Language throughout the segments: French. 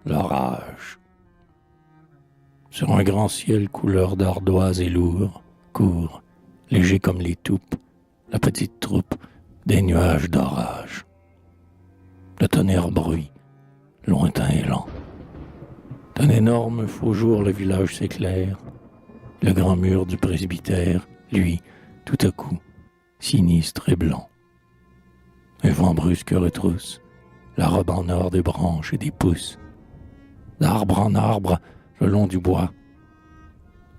l'orage. Sur un grand ciel couleur d'ardoise et lourd, court, léger comme les toupes, la petite troupe des nuages d'orage. Le tonnerre bruit, lointain et lent. D'un énorme faux jour, le village s'éclaire. Le grand mur du presbytère, lui, tout à coup, sinistre et blanc. Un vent brusque retrousse la robe en or des branches et des pousses. D'arbre en arbre, le long du bois,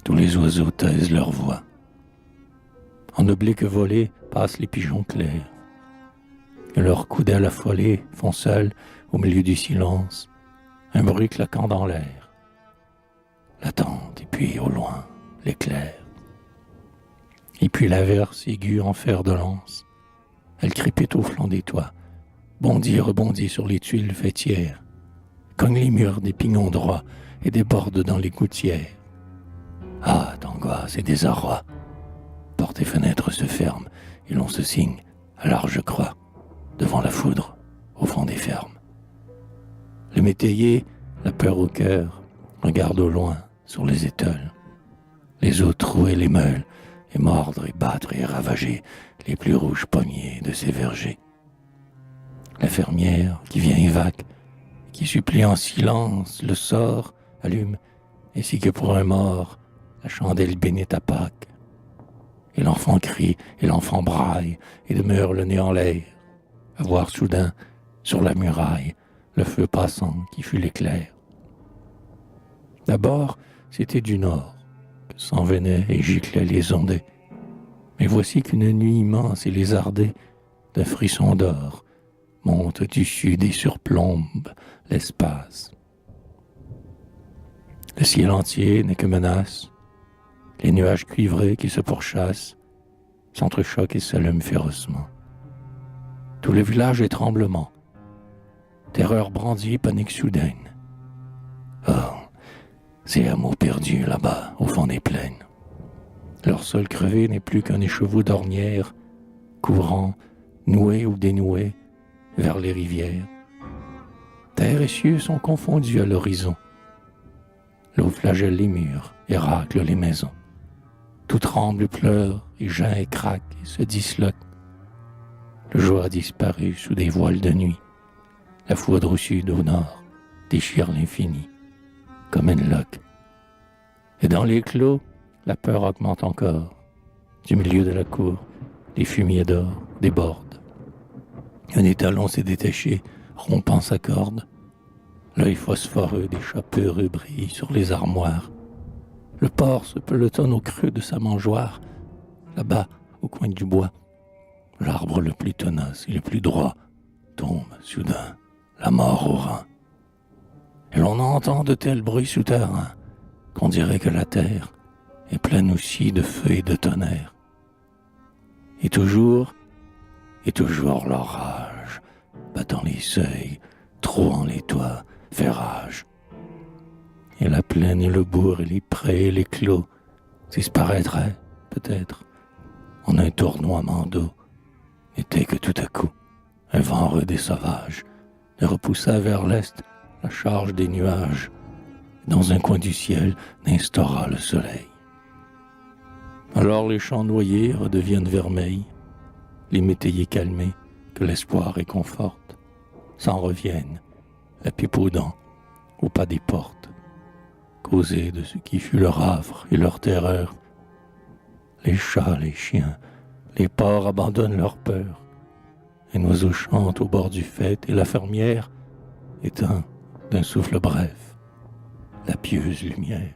tous les oiseaux taisent leur voix. En oblique volée passent les pigeons clairs. Et leurs coups d'ailes affolés font seuls, au milieu du silence, un bruit claquant dans l'air. L'attente, et puis au loin, l'éclair. Et puis l'averse aiguë en fer de lance. Elle crépite au flanc des toits, bondit, rebondit sur les tuiles fêtières, cogne les murs des pignons droits et déborde dans les gouttières. Ah, d'angoisse et désarroi. Portes et fenêtres se ferment et l'on se signe à large croix devant la foudre au fond des fermes. Le métayer, la peur au cœur, regarde au loin sur les étoiles. Les eaux trouer les meules et mordre et battre et ravager les plus rouges pommiers de ses vergers. La fermière qui vient évac, qui supplie en silence le sort, allume, ainsi que pour un mort, la chandelle bénite à Pâques. Et l'enfant crie, et l'enfant braille, et demeure le nez en l'air, à voir soudain, sur la muraille, le feu passant qui fut l'éclair. D'abord, c'était du nord, que s'en venaient et giclaient les ondées. Mais voici qu'une nuit immense et lézardée, d'un frisson d'or, monte du sud et surplombe l'espace. Le ciel entier n'est que menace, les nuages cuivrés qui se pourchassent s'entrechoquent et s'allument férocement. Tout le village est tremblement, terreur brandie, panique soudaine. Oh, ces hameaux perdus là-bas, au fond des plaines. Leur sol crevé n'est plus qu'un écheveau d'ornières, courant, noué ou dénoué, vers les rivières. Terre et cieux sont confondus à l'horizon. L'eau flagelle les murs et racle les maisons. Tout tremble, pleure, et geint et craque et se disloque. Le jour a disparu sous des voiles de nuit. La foudre au sud, au nord, déchire l'infini, comme une loque. Et dans les clos, la peur augmente encore. Du milieu de la cour, les fumiers d'or débordent. Un étalon s'est détaché, rompant sa corde. L'œil phosphoreux des chats peureux brille sur les armoires. Le porc se pelotonne au creux de sa mangeoire. Là-bas, au coin du bois, l'arbre le plus tenace et le plus droit tombe soudain, la mort au rein. Et l'on entend de tels bruits souterrains qu'on dirait que la terre est pleine aussi de feu et de tonnerre. Et toujours l'orage, battant les seuils, trouant les toits, fait rage. Et la plaine et le bourg et les prés et les clos disparaîtraient, peut-être, en un tournoiement d'eau. N'était que tout à coup, un vent rude et sauvage ne repoussa vers l'est la charge des nuages, et dans un coin du ciel n'instaura le soleil. Alors les champs noyés redeviennent vermeils, les métayers calmés, que l'espoir réconforte, s'en reviennent, la pipe aux dents, au pas des portes, causer de ce qui fut leur havre et leur terreur. Les chats, les chiens, les porcs abandonnent leur peur. Un oiseau chante au bord du faîte et la fermière éteint d'un souffle bref la pieuse lumière.